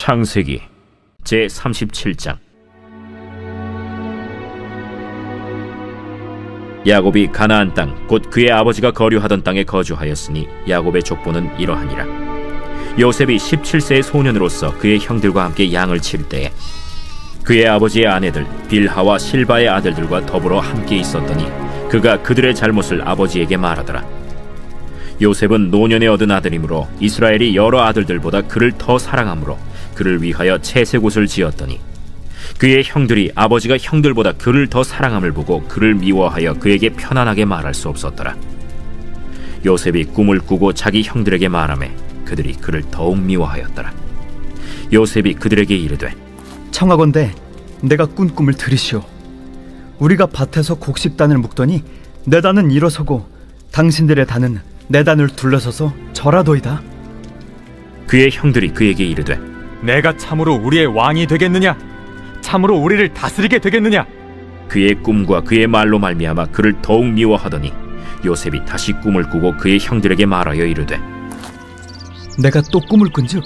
창세기 제37장. 야곱이 가나안 땅 곧 그의 아버지가 거류하던 땅에 거주하였으니 야곱의 족보는 이러하니라. 요셉이 17세의 소년으로서 그의 형들과 함께 양을 칠 때에 그의 아버지의 아내들 빌하와 실바의 아들들과 더불어 함께 있었더니 그가 그들의 잘못을 아버지에게 말하더라. 요셉은 노년에 얻은 아들이므로 이스라엘이 여러 아들들보다 그를 더 사랑하므로 그를 위하여 채색옷을 지었더니 그의 형들이 아버지가 형들보다 그를 더 사랑함을 보고 그를 미워하여 그에게 편안하게 말할 수 없었더라. 요셉이 꿈을 꾸고 자기 형들에게 말하매 그들이 그를 더욱 미워하였더라. 요셉이 그들에게 이르되 청하건대 내가 꾼 꿈을 들으시오. 우리가 밭에서 곡식단을 묶더니 내 단은 일어서고 당신들의 단은 내 단을 둘러서서 절하도이다. 그의 형들이 그에게 이르되 내가 참으로 우리의 왕이 되겠느냐? 참으로 우리를 다스리게 되겠느냐? 그의 꿈과 그의 말로 말미암아 그를 더욱 미워하더니 요셉이 다시 꿈을 꾸고 그의 형들에게 말하여 이르되 내가 또 꿈을 꾼즉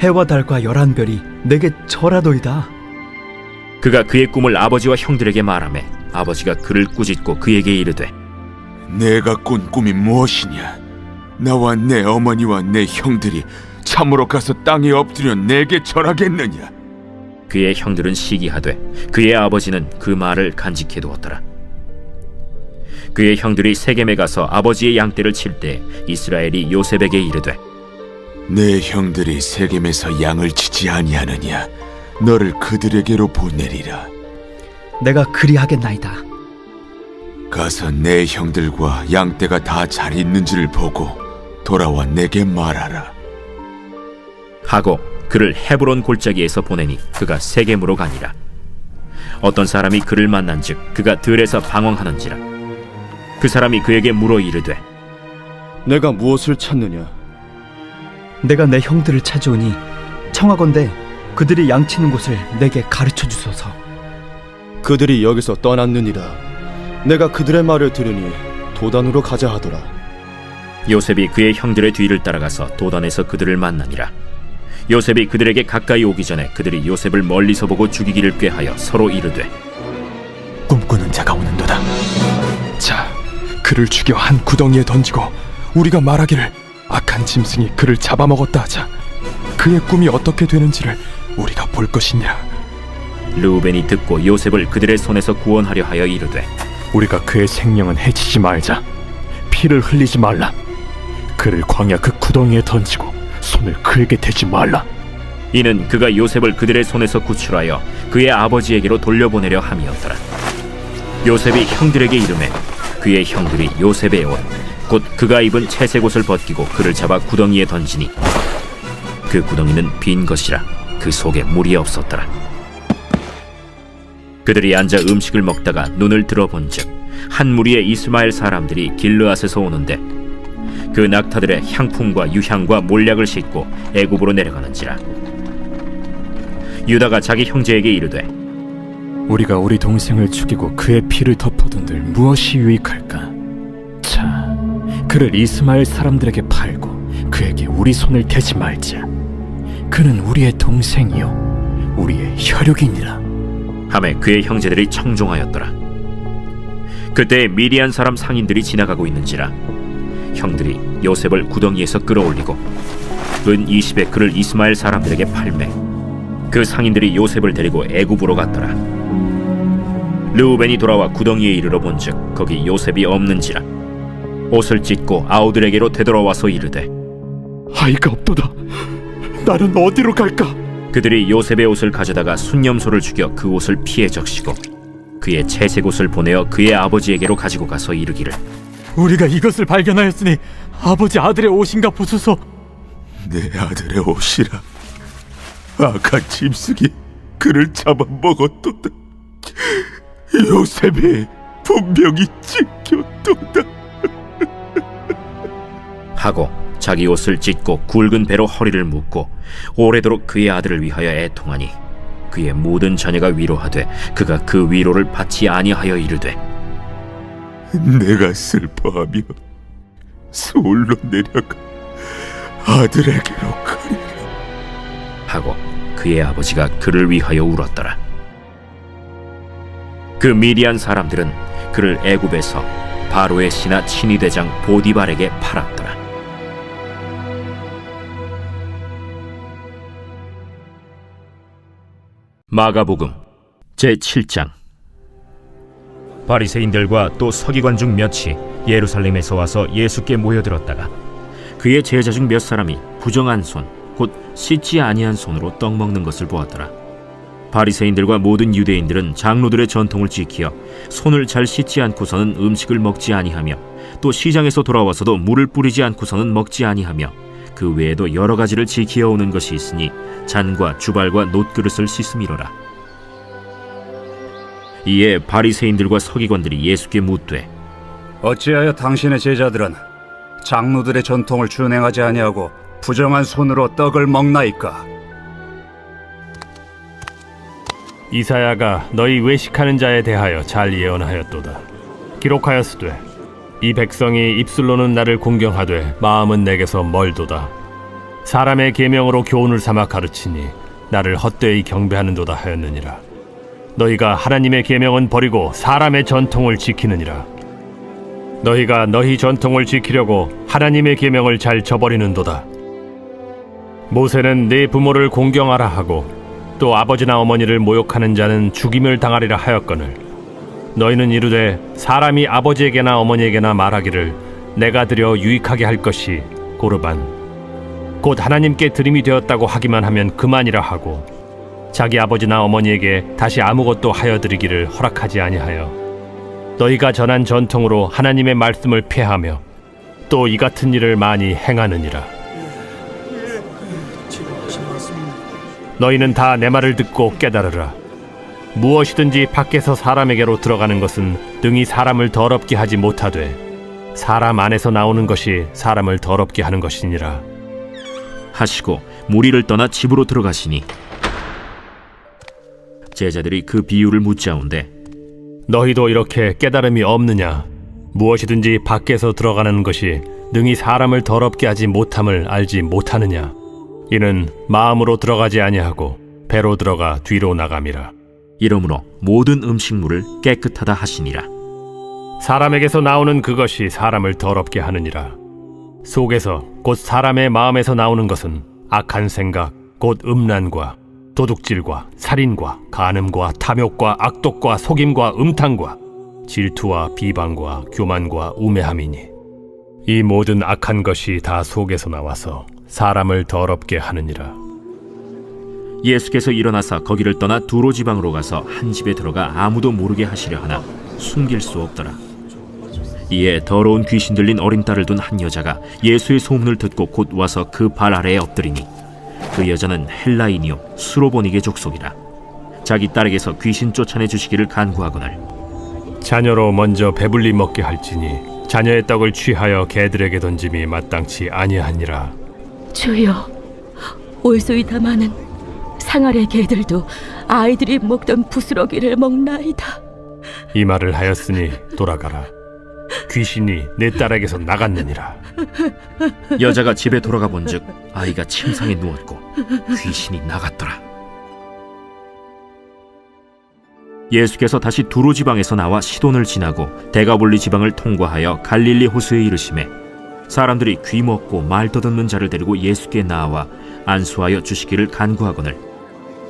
해와 달과 11별이 내게 절하도이다. 그가 그의 꿈을 아버지와 형들에게 말하매 아버지가 그를 꾸짖고 그에게 이르되 내가 꾼 꿈이 무엇이냐? 나와 내 어머니와 내 형들이 참으로 가서 땅에 엎드려 내게 절하겠느냐? 그의 형들은 시기하되 그의 아버지는 그 말을 간직해 두었더라. 그의 형들이 세겜에 가서 아버지의 양떼를 칠 때 이스라엘이 요셉에게 이르되 내 형들이 세겜에서 양을 치지 아니하느냐? 너를 그들에게로 보내리라. 내가 그리하겠나이다. 가서 내 형들과 양떼가 다 잘 있는지를 보고 돌아와 내게 말하라. 하고 그를 헤브론 골짜기에서 보내니 그가 세겜으로 가니라. 어떤 사람이 그를 만난즉 그가 들에서 방황하는지라. 그 사람이 그에게 물어 이르되 내가 무엇을 찾느냐? 내가 내 형들을 찾아오니 청하건대 그들이 양치는 곳을 내게 가르쳐 주소서. 그들이 여기서 떠났느니라. 내가 그들의 말을 들으니 도단으로 가자 하더라. 요셉이 그의 형들의 뒤를 따라가서 도단에서 그들을 만나니라. 요셉이 그들에게 가까이 오기 전에 그들이 요셉을 멀리서 보고 죽이기를 꾀하여 서로 이르되 꿈꾸는 자가 오는도다. 자, 그를 죽여 한 구덩이에 던지고 우리가 말하기를 악한 짐승이 그를 잡아먹었다 하자. 그의 꿈이 어떻게 되는지를 우리가 볼 것이니라. 르우벤이 듣고 요셉을 그들의 손에서 구원하려 하여 이르되 우리가 그의 생명은 해치지 말자. 피를 흘리지 말라. 그를 광야 그 구덩이에 던지고 손을 그에게 대지 말라. 이는 그가 요셉을 그들의 손에서 구출하여 그의 아버지에게로 돌려보내려 함이었더라. 요셉이 형들에게 이르매 그의 형들이 요셉의 옷 곧 그가 입은 채색옷을 벗기고 그를 잡아 구덩이에 던지니 그 구덩이는 빈 것이라 그 속에 물이 없었더라. 그들이 앉아 음식을 먹다가 눈을 들어본즉 한 무리의 이스마엘 사람들이 길르앗에서 오는데 그 낙타들의 향품과 유향과 몰약을 싣고 애굽으로 내려가는지라. 유다가 자기 형제에게 이르되 우리가 우리 동생을 죽이고 그의 피를 덮어둔들 무엇이 유익할까? 자, 그를 이스마엘 사람들에게 팔고 그에게 우리 손을 대지 말자. 그는 우리의 동생이요 우리의 혈육이니라. 하매 그의 형제들이 청종하였더라. 그때 미디안 사람 상인들이 지나가고 있는지라 형들이 요셉을 구덩이에서 끌어올리고 은 20에 그를 이스마엘 사람들에게 팔매 그 상인들이 요셉을 데리고 애굽으로 갔더라. 르우벤이 돌아와 구덩이에 이르러 본즉 거기 요셉이 없는지라 옷을 찢고 아우들에게로 되돌아와서 이르되 아이가 없도다. 나는 어디로 갈까? 그들이 요셉의 옷을 가져다가 순념소를 죽여 그 옷을 피에 적시고 그의 채색 옷을 보내어 그의 아버지에게로 가지고 가서 이르기를 우리가 이것을 발견하였으니 아버지 아들의 옷인가 보소서. 내 아들의 옷이라. 악한 짐승이 그를 잡아먹었도다. 요셉이 분명히 찢겼도다. 하고 자기 옷을 찢고 굵은 배로 허리를 묶고 오래도록 그의 아들을 위하여 애통하니 그의 모든 자녀가 위로하되 그가 그 위로를 받지 아니하여 이르되 내가 슬퍼하며 서울로 내려가 아들에게로 가리라. 하고 그의 아버지가 그를 위하여 울었더라. 그 미디안 사람들은 그를 애굽에서 바로의 신하 친위대장 보디발에게 팔았더라. 마가복음 제7장. 바리새인들과 또 서기관 중 몇이 예루살렘에서 와서 예수께 모여들었다가 그의 제자 중 몇 사람이 부정한 손, 곧 씻지 아니한 손으로 떡 먹는 것을 보았더라. 바리새인들과 모든 유대인들은 장로들의 전통을 지키어 손을 잘 씻지 않고서는 음식을 먹지 아니하며 또 시장에서 돌아와서도 물을 뿌리지 않고서는 먹지 아니하며 그 외에도 여러 가지를 지키어 오는 것이 있으니 잔과 주발과 놋그릇을 씻음이로라. 이에 바리새인들과 서기관들이 예수께 묻되 어찌하여 당신의 제자들은 장로들의 전통을 준행하지 아니하고 부정한 손으로 떡을 먹나이까? 이사야가 너희 외식하는 자에 대하여 잘 예언하였도다. 기록하였으되 이 백성이 입술로는 나를 공경하되 마음은 내게서 멀도다. 사람의 계명으로 교훈을 삼아 가르치니 나를 헛되이 경배하는도다 하였느니라. 너희가 하나님의 계명은 버리고 사람의 전통을 지키느니라. 너희가 너희 전통을 지키려고 하나님의 계명을 잘 저버리는도다. 모세는 네 부모를 공경하라 하고 또 아버지나 어머니를 모욕하는 자는 죽임을 당하리라 하였거늘 너희는 이르되 사람이 아버지에게나 어머니에게나 말하기를 내가 드려 유익하게 할 것이 고르반 곧 하나님께 드림이 되었다고 하기만 하면 그만이라 하고 자기 아버지나 어머니에게 다시 아무것도 하여 드리기를 허락하지 아니하여 너희가 전한 전통으로 하나님의 말씀을 폐하며 또 이 같은 일을 많이 행하느니라. 너희는 다 내 말을 듣고 깨달으라. 무엇이든지 밖에서 사람에게로 들어가는 것은 능히 사람을 더럽게 하지 못하되 사람 안에서 나오는 것이 사람을 더럽게 하는 것이니라 하시고 무리를 떠나 집으로 들어가시니 제자들이 그 비유를 묻자온데 너희도 이렇게 깨달음이 없느냐? 무엇이든지 밖에서 들어가는 것이 능히 사람을 더럽게 하지 못함을 알지 못하느냐? 이는 마음으로 들어가지 아니하고 배로 들어가 뒤로 나감이라. 이러므로 모든 음식물을 깨끗하다 하시니라. 사람에게서 나오는 그것이 사람을 더럽게 하느니라. 속에서 곧 사람의 마음에서 나오는 것은 악한 생각 곧 음란과 도둑질과 살인과 간음과 탐욕과 악독과 속임과 음탕과 질투와 비방과 교만과 우매함이니 이 모든 악한 것이 다 속에서 나와서 사람을 더럽게 하느니라. 예수께서 일어나사 거기를 떠나 두로 지방으로 가서 한 집에 들어가 아무도 모르게 하시려 하나 숨길 수 없더라. 이에 더러운 귀신 들린 어린 딸을 둔 한 여자가 예수의 소문을 듣고 곧 와서 그 발 아래에 엎드리니 그 여자는 헬라인이요 수로보니게 족속이라. 자기 딸에게서 귀신 쫓아내 주시기를 간구하거늘 자녀로 먼저 배불리 먹게 할지니 자녀의 떡을 취하여 개들에게 던짐이 마땅치 아니하니라. 주여, 올소이다마는 상아래 개들도 아이들이 먹던 부스러기를 먹나이다. 이 말을 하였으니 돌아가라. 귀신이 내 딸에게서 나갔느니라. 여자가 집에 돌아가 본즉 아이가 침상에 누웠고 귀신이 나갔더라. 예수께서 다시 두로 지방에서 나와 시돈을 지나고 데가볼리 지방을 통과하여 갈릴리 호수에 이르시매 사람들이 귀 먹고 말 더듬는 자를 데리고 예수께 나와 안수하여 주시기를 간구하거늘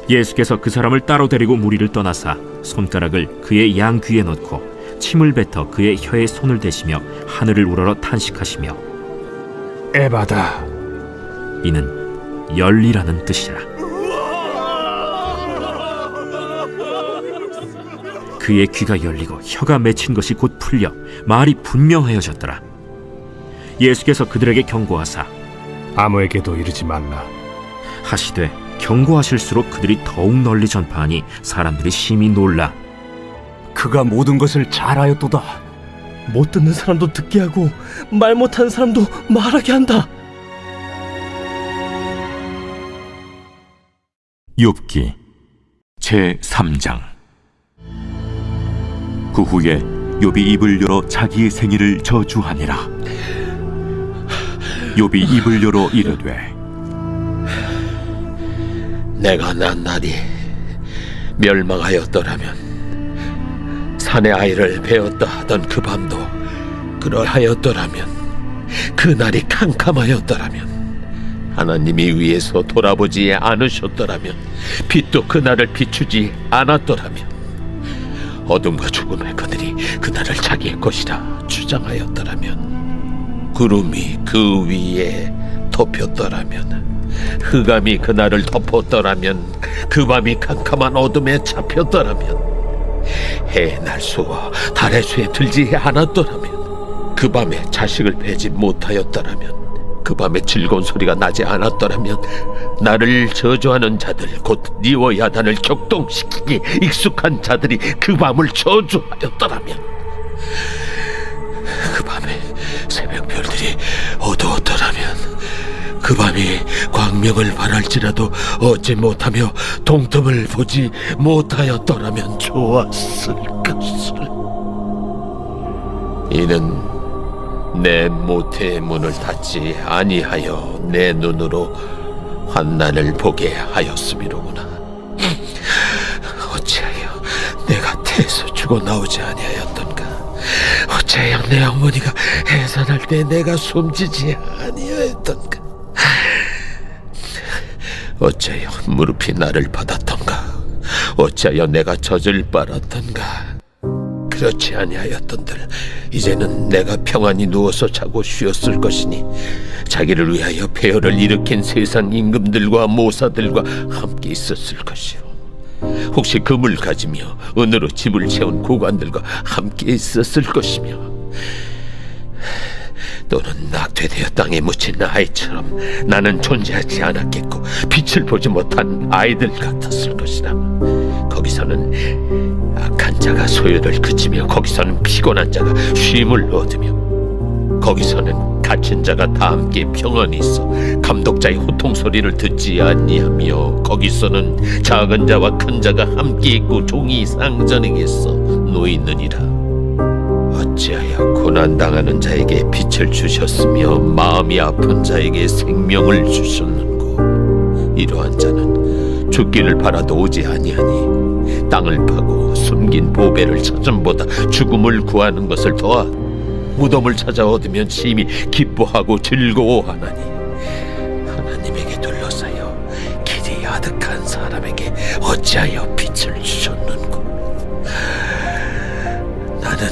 예수께서 그 사람을 따로 데리고 무리를 떠나사 손가락을 그의 양 귀에 넣고 침을 뱉어 그의 혀에 손을 대시며 하늘을 우러러 탄식하시며 에바다, 이는 열리라는 뜻이라. 그의 귀가 열리고 혀가 맺힌 것이 곧 풀려 말이 분명하여졌더라. 예수께서 그들에게 경고하사 아무에게도 이르지 말라 하시되 경고하실수록 그들이 더욱 널리 전파하니 사람들이 심히 놀라 그가 모든 것을 잘하였도다. 못 듣는 사람도 듣게 하고 말 못하는 사람도 말하게 한다. 욥기 제3장. 그 후에 욥이 입을 열어 자기의 생일을 저주하니라. 욥이 입을 열어 이르되 내가 난 날이 멸망하였더라면, 산의 아이를 베었다 하던 그 밤도 그러하였더라면, 그 날이 캄캄하였더라면, 하나님이 위에서 돌아보지 않으셨더라면, 빛도 그 날을 비추지 않았더라면, 어둠과 죽음의 그들이 그 날을 자기의 것이라 주장하였더라면, 구름이 그 위에 덮였더라면, 흑암이 그 날을 덮었더라면, 그 밤이 캄캄한 어둠에 잡혔더라면, 해의 날수와 달의 수에 들지 않았더라면, 그 밤에 자식을 베지 못하였더라면, 그 밤에 즐거운 소리가 나지 않았더라면, 나를 저주하는 자들 곧 니워 야단을 격동시키기 익숙한 자들이 그 밤을 저주하였더라면, 그 밤에 새벽별들이 어두웠더라면, 그 밤이 광명을 발할지라도 얻지 못하며 동틈을 보지 못하였더라면 좋았을 것을. 이는 내 모태의 문을 닫지 아니하여 내 눈으로 환난을 보게 하였음이로구나. 어찌하여 내가 태에서 죽어 나오지 아니하였던가? 어찌하여 내 어머니가 해산할 때 내가 숨지지 아니하였던가? 어찌하여 무릎이 나를 받았던가? 어찌하여 내가 젖을 빨았던가? 그렇지 아니하였던들 이제는 내가 평안히 누워서 자고 쉬었을 것이니, 자기를 위하여 폐허를 일으킨 세상 임금들과 모사들과 함께 있었을 것이요, 혹시 금을 가지며 은으로 집을 채운 고관들과 함께 있었을 것이며, 또는 낙태되어 땅에 묻힌 아이처럼 나는 존재하지 않았겠고 빛을 보지 못한 아이들 같았을 것이다. 거기서는 악한 자가 소요를 그치며, 거기서는 피곤한 자가 쉼을 얻으며, 거기서는 갇힌 자가 다 함께 평안히 있어 감독자의 호통 소리를 듣지 아니하며, 거기서는 작은 자와 큰 자가 함께 있고 종이 상전에게서 놓이느니라. 어찌하여 고난당하는 자에게 빛을 주셨으며 마음이 아픈 자에게 생명을 주셨는고? 이러한 자는 죽기를 바라도 오지 아니하니, 땅을 파고 숨긴 보배를 찾음보다 죽음을 구하는 것을 더하 무덤을 찾아 얻으면 심히 기뻐하고 즐거워하나니, 하나님에게 둘러싸여 길이 아득한 사람에게 어찌하여 빛을 주셨는고? 나는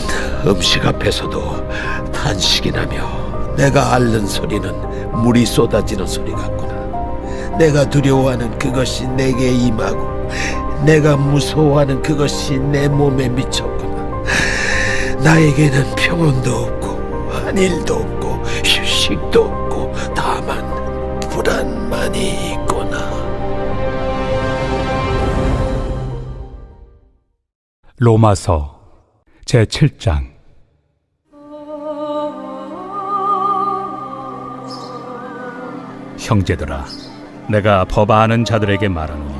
음식 앞에서도 탄식이 나며, 내가 앓는 소리는 물이 쏟아지는 소리 같구나. 내가 두려워하는 그것이 내게 임하고, 내가 무서워하는 그것이 내 몸에 미쳤구나. 나에게는 평온도 없고 안일도 없고 휴식도 없고 다만 불안만이 있구나. 로마서 제7장. 형제들아, 내가 법 아는 자들에게 말하노니,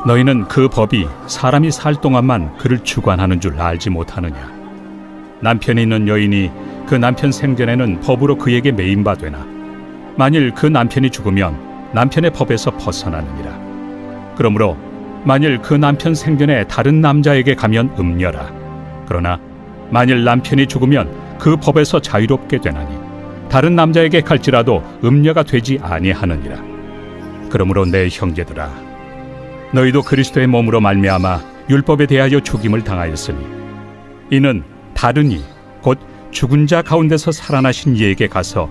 너희는 그 법이 사람이 살 동안만 그를 주관하는 줄 알지 못하느냐? 남편이 있는 여인이 그 남편 생전에는 법으로 그에게 매인바 되나, 만일 그 남편이 죽으면 남편의 법에서 벗어나느니라. 그러므로 만일 그 남편 생전에 다른 남자에게 가면 음녀라. 그러나 만일 남편이 죽으면 그 법에서 자유롭게 되나니, 다른 남자에게 갈지라도 음녀가 되지 아니하느니라. 그러므로 내 형제들아, 너희도 그리스도의 몸으로 말미암아 율법에 대하여 죽임을 당하였으니, 이는 다른 이 곧 죽은 자 가운데서 살아나신 이에게 가서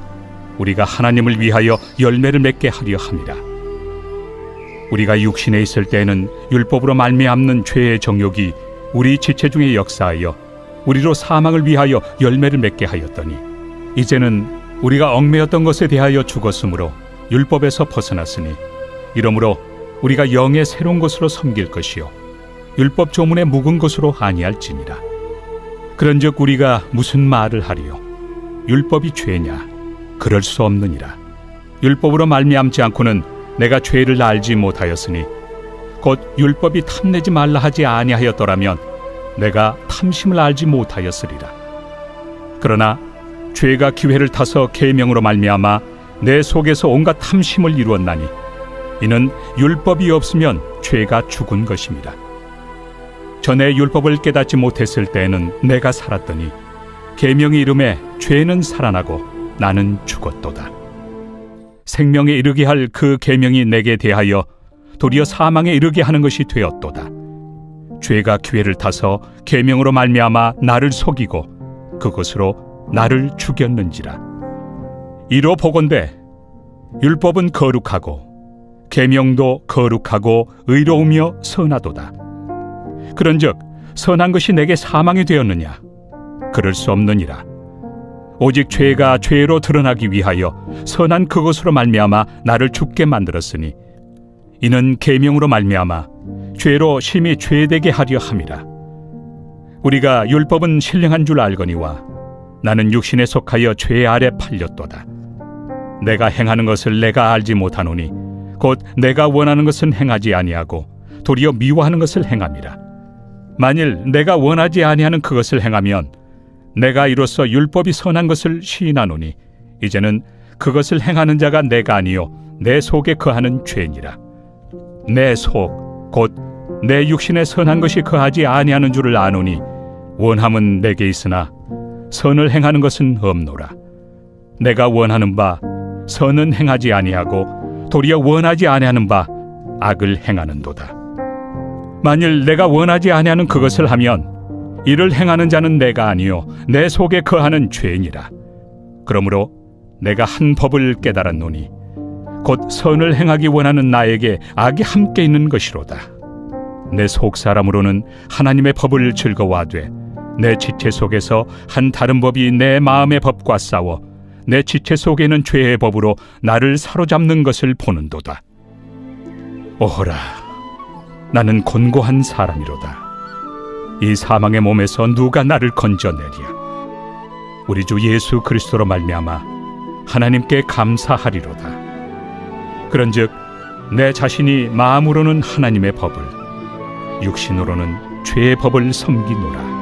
우리가 하나님을 위하여 열매를 맺게 하려 함이라. 우리가 육신에 있을 때에는 율법으로 말미암는 죄의 정욕이 우리 지체 중에 역사하여 우리로 사망을 위하여 열매를 맺게 하였더니, 이제는 우리가 얽매였던 것에 대하여 죽었으므로 율법에서 벗어났으니, 이러므로 우리가 영의 새로운 것으로 섬길 것이요 율법 조문에 묵은 것으로 아니할지니라. 그런즉 우리가 무슨 말을 하리요? 율법이 죄냐? 그럴 수 없느니라. 율법으로 말미암지 않고는 내가 죄를 알지 못하였으니, 곧 율법이 탐내지 말라 하지 아니하였더라면 내가 탐심을 알지 못하였으리라. 그러나 죄가 기회를 타서 계명으로 말미암아 내 속에서 온갖 탐심을 이루었나니, 이는 율법이 없으면 죄가 죽은 것입니다. 전에 율법을 깨닫지 못했을 때에는 내가 살았더니 계명이 이름에 죄는 살아나고 나는 죽었도다. 생명에 이르게 할 그 계명이 내게 대하여 도리어 사망에 이르게 하는 것이 되었도다. 죄가 기회를 타서 계명으로 말미암아 나를 속이고 그것으로 나를 죽였는지라. 이로 보건대 율법은 거룩하고 계명도 거룩하고 의로우며 선하도다. 그런즉 선한 것이 내게 사망이 되었느냐? 그럴 수 없느니라. 오직 죄가 죄로 드러나기 위하여 선한 그것으로 말미암아 나를 죽게 만들었으니 이는 계명으로 말미암아 죄로 심히 죄되게 하려 함이라. 우리가 율법은 신령한 줄 알거니와 나는 육신에 속하여 죄 아래 팔렸도다. 내가 행하는 것을 내가 알지 못하노니 곧 내가 원하는 것은 행하지 아니하고 도리어 미워하는 것을 행함이라. 만일 내가 원하지 아니하는 그것을 행하면 내가 이로써 율법이 선한 것을 시인하노니 이제는 그것을 행하는 자가 내가 아니요 내 속에 거하는 죄니라. 내 속 곧 내 육신에 선한 것이 거하지 아니하는 줄을 아노니 원함은 내게 있으나 선을 행하는 것은 없노라. 내가 원하는 바 선은 행하지 아니하고 도리어 원하지 아니하는 바 악을 행하는도다. 만일 내가 원하지 아니하는 그것을 하면 이를 행하는 자는 내가 아니요 내 속에 거하는 죄니라. 그러므로 내가 한 법을 깨달았노니 곧 선을 행하기 원하는 나에게 악이 함께 있는 것이로다. 내 속 사람으로는 하나님의 법을 즐거워하되 내 지체 속에서 한 다른 법이 내 마음의 법과 싸워 내 지체 속에는 죄의 법으로 나를 사로잡는 것을 보는도다. 오호라, 나는 곤고한 사람이로다. 이 사망의 몸에서 누가 나를 건져내랴. 우리 주 예수 그리스도로 말미암아 하나님께 감사하리로다. 그런즉 내 자신이 마음으로는 하나님의 법을, 육신으로는 죄의 법을 섬기노라.